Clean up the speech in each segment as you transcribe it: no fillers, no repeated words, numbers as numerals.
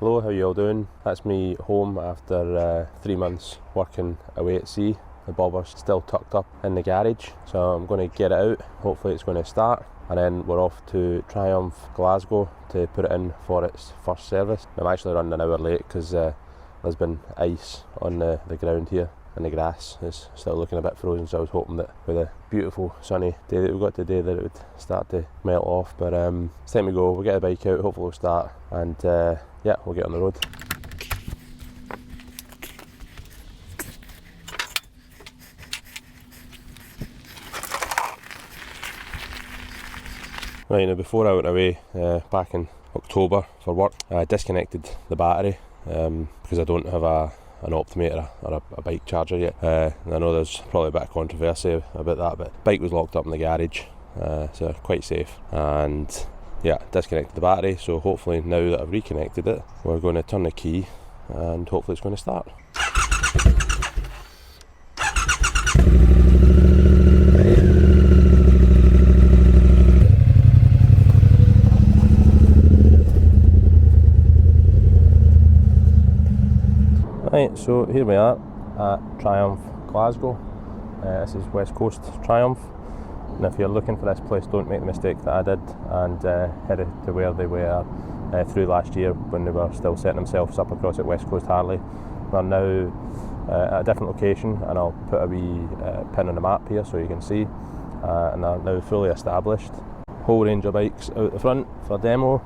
Hello, how you all doing? That's me home after 3 months working away at sea. The bobber's still tucked up in the garage, so I'm going to get it out. Hopefully it's going to start, and then we're off to Triumph Glasgow to put it in for its first service. I'm actually running an hour late because there's been ice on the ground here, and the grass is still looking a bit frozen, so I was hoping that with a beautiful sunny day that we've got today that it would start to melt off. But it's time to go. We'll get the bike out, hopefully we'll start, and yeah, we'll get on the road. Right, now before I went away back in October for work, I disconnected the battery because I don't have an optimeter or a bike charger yet. I know there's probably a bit of controversy about that, but the bike was locked up in the garage, so quite safe. And yeah, disconnected the battery, so hopefully now that I've reconnected it, we're going to turn the key and hopefully it's going to start. Right, so here we are at Triumph Glasgow. This is West Coast Triumph, and if you're looking for this place, don't make the mistake that I did and head to where they were through last year when they were still setting themselves up across at West Coast Harley. They're now at a different location, and I'll put a wee pin on the map here so you can see, and they're now fully established. Whole range of bikes out the front for demo,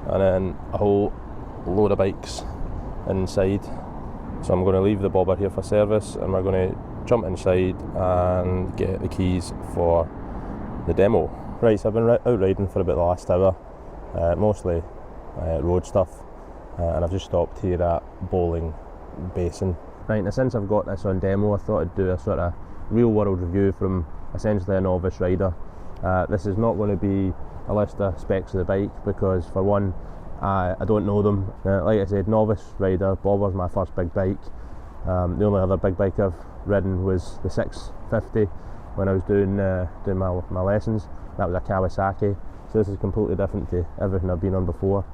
and then a whole load of bikes inside. So I'm going to leave the bobber here for service, and we're going to jump inside and get the keys for the demo. Right, so I've been out riding for about the last hour, mostly road stuff, and I've just stopped here at Bowling Basin. Right, now since I've got this on demo, I thought I'd do a sort of real world review from essentially a novice rider. This is not going to be a list of specs of the bike because, for one, I don't know them. Like I said, novice rider, bobber's my first big bike. The only other big bike I've ridden was the 650 when I was doing my lessons. That was a Kawasaki, so this is completely different to everything I've been on before.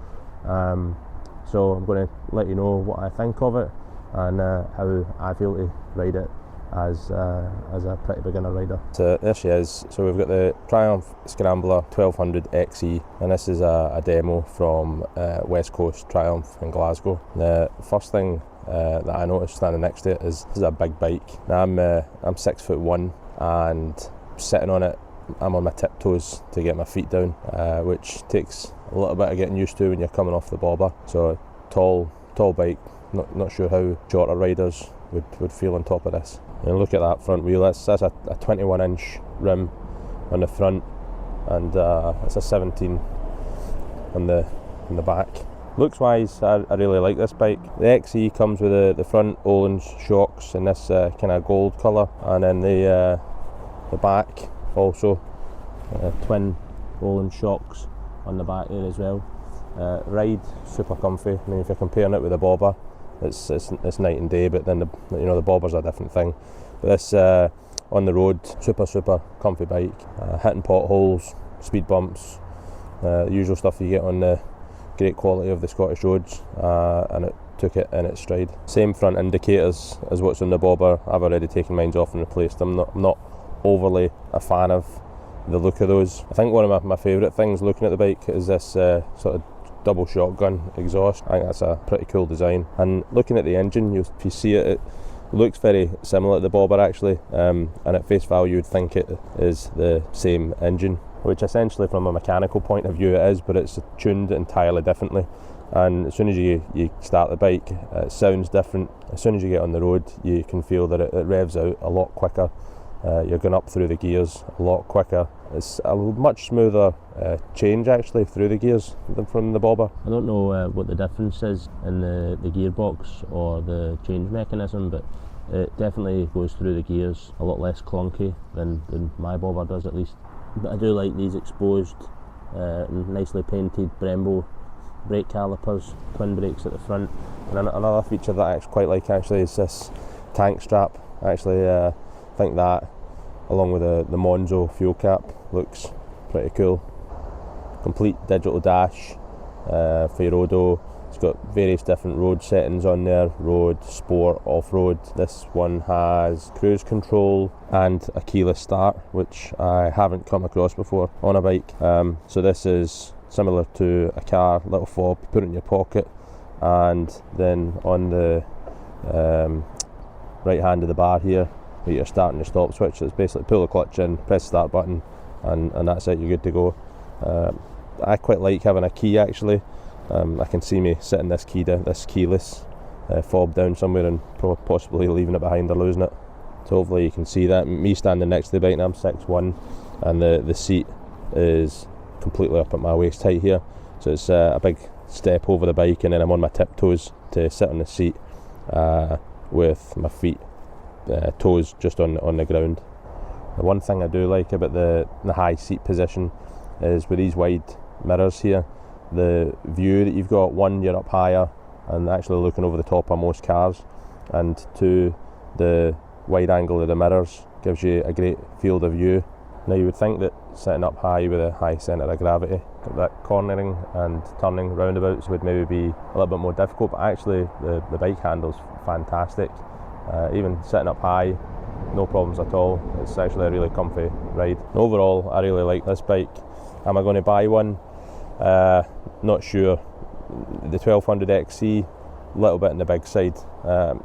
So I'm going to let you know what I think of it and how I feel to ride it as a pretty beginner rider. So there she is. So we've got the Triumph Scrambler 1200 XE, and this is a demo from West Coast Triumph in Glasgow. The first thing that I noticed standing next to it is this is a big bike. Now I'm 6'1", and sitting on it, I'm on my tiptoes to get my feet down, which takes a little bit of getting used to when you're coming off the bobber. So tall bike. Not sure how shorter riders would feel on top of this. And look at that front wheel. That's a 21-inch rim on the front, and it's a 17 on the back. Looks wise, I really like this bike. The XE comes with the front Öhlins shocks in this kind of gold colour, and then the back also twin Öhlins shocks on the back there as well. Ride super comfy. I mean, if you're comparing it with a bobber, it's night and day, but then the bobber's a different thing. But this on the road, super comfy bike, hitting potholes, speed bumps, the usual stuff you get on the great quality of the Scottish roads, and it took it in its stride. Same front indicators as what's on the bobber. I've already taken mine off and replaced them. I'm not overly a fan of the look of those. I think one of my favourite things looking at the bike is this sort of double shotgun exhaust. I think that's a pretty cool design. And looking at the engine, if you see it looks very similar to the bobber actually, and at face value you'd think it is the same engine, which essentially from a mechanical point of view it is, but it's tuned entirely differently. And as soon as you start the bike, it sounds different. As soon as you get on the road, you can feel that it revs out a lot quicker. You're going up through the gears a lot quicker. It's a much smoother change actually through the gears than from the bobber. I don't know what the difference is in the gearbox or the change mechanism, but it definitely goes through the gears a lot less clunky than my bobber does, at least. But I do like these exposed, nicely painted Brembo brake calipers, twin brakes at the front. And another feature that I quite like actually is this tank strap. Actually, I think that, along with the Monzo fuel cap, looks pretty cool. Complete digital dash for your odo, It's got various different road settings on there: road, sport, off-road. This one has cruise control and a keyless start, which I haven't come across before on a bike. So this is similar to a car, little fob, put it in your pocket, and then on the right hand of the bar here, with your start and your stop switch, it's basically pull the clutch in, press the start button, and that's it, you're good to go. I quite like having a key actually. I can see me setting this keyless fob down somewhere and possibly leaving it behind or losing it. So hopefully you can see that. Me standing next to the bike, and I'm 6'1", and the seat is completely up at my waist height here. So it's a big step over the bike, and then I'm on my tiptoes to sit on the seat with my feet, toes just on the ground. The one thing I do like about the high seat position is with these wide mirrors here, the view that you've got: one, you're up higher and actually looking over the top of most cars, and two, the wide angle of the mirrors gives you a great field of view. Now you would think that sitting up high with a high centre of gravity, that cornering and turning roundabouts would maybe be a little bit more difficult, but actually the bike handle's fantastic. Even sitting up high, no problems at all. It's actually a really comfy ride. And overall, I really like this bike. Am I going to buy one? Not sure. The 1200 XE, a little bit on the big side.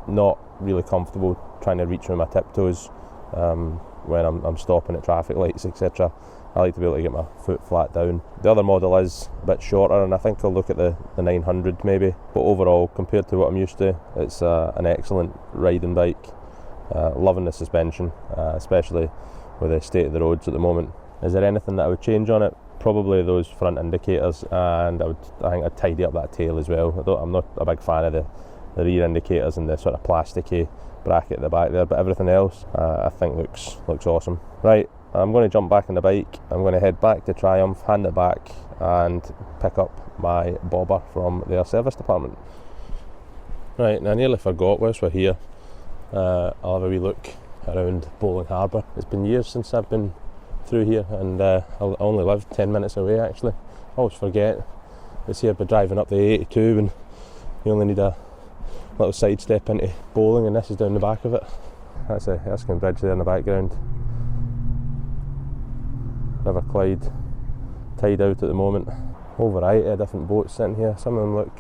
Not really comfortable trying to reach with my tiptoes when I'm stopping at traffic lights, etc. I like to be able to get my foot flat down. The other model is a bit shorter, and I think I'll look at the 900 maybe. But overall, compared to what I'm used to, it's an excellent riding bike. Loving the suspension, especially with the state of the roads at the moment. Is there anything that I would change on it? Probably those front indicators, and I think I'd tidy up that tail as well. I'm not a big fan of the rear indicators and the sort of plasticky bracket at the back there, but everything else I think looks awesome. Right, I'm going to jump back on the bike. I'm going to head back to Triumph, hand it back, and pick up my bobber from their service department. Right, now I nearly forgot whilst we're here. I'll have a wee look around Bowling Harbour. It's been years since I've been through here, and I only live 10 minutes away actually. I always forget it's here by driving up the A82 when you only need a little side step into Bowling, and this is down the back of it. That's the Erskine Bridge there in the background. River Clyde tied out at the moment. Whole variety of different boats sitting here. Some of them look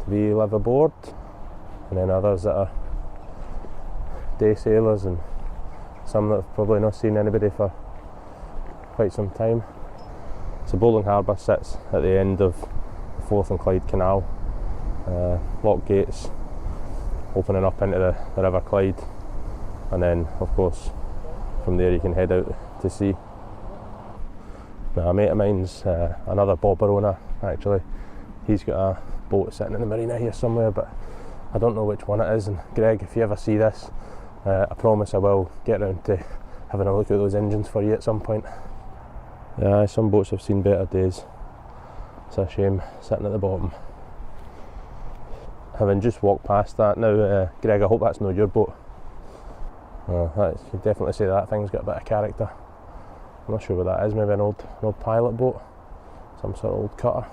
to be live aboard, and then others that are day sailors, and some that have probably not seen anybody for quite some time. So Bowling Harbour sits at the end of the Forth and Clyde Canal. Lock gates opening up into the River Clyde, and then of course from there you can head out to sea. Now a mate of mine's another bobber owner actually. He's got a boat sitting in the marina here somewhere, but I don't know which one it is. And Greg, if you ever see this, I promise I will get around to having a look at those engines for you at some point. Yeah, some boats have seen better days. It's a shame sitting at the bottom. Having just walked past that now, Greg, I hope that's not your boat. You can definitely say that thing's got a bit of character. I'm not sure what that is, maybe an old pilot boat, some sort of old cutter.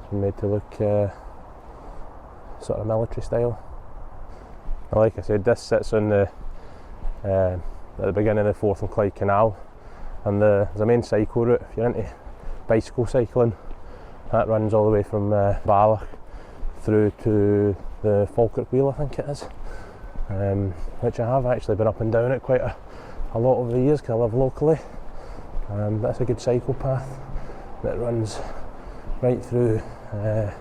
It's been made to look sort of military style. Like I said, this sits on at the beginning of the Forth and Clyde Canal, and there's a main cycle route if you're into bicycle cycling. That runs all the way from Balloch through to the Falkirk Wheel, I think it is, which I have actually been up and down it quite a lot over the years because I live locally. That's a good cycle path that runs right through the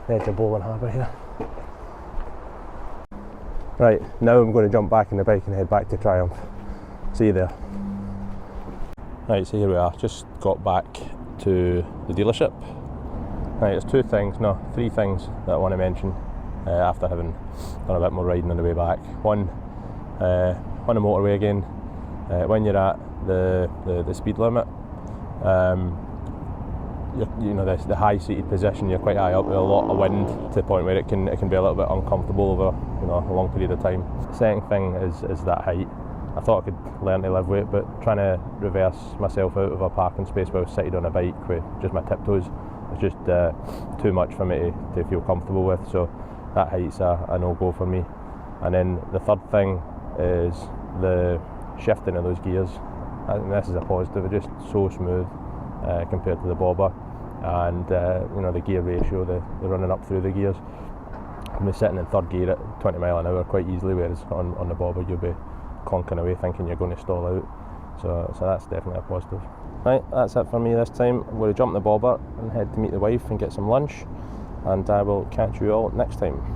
edge of Bowling Harbour here. Right, now I'm going to jump back in the bike and head back to Triumph. See you there. Right, so here we are, just got back to the dealership. Right, there's three things that I want to mention after having done a bit more riding on the way back. One, on the motorway again, when you're at the speed limit, the high seated position, you're quite high up with a lot of wind to the point where it can be a little bit uncomfortable over a long period of time. The second thing is that height. I thought I could learn to live with it, but trying to reverse myself out of a parking space where I was seated on a bike with just my tiptoes It's just too much for me to feel comfortable with, so that height's a no-go for me. And then the third thing is the shifting of those gears. I think this is a positive. It's just so smooth compared to the bobber, and the gear ratio, the running up through the gears. I'll be sitting in third gear at 20 mile an hour quite easily, whereas on the bobber you'll be conking away thinking you're going to stall out. So that's definitely a positive. Right, that's it for me this time. I'm going to jump the bobber and head to meet the wife and get some lunch, and I will catch you all next time.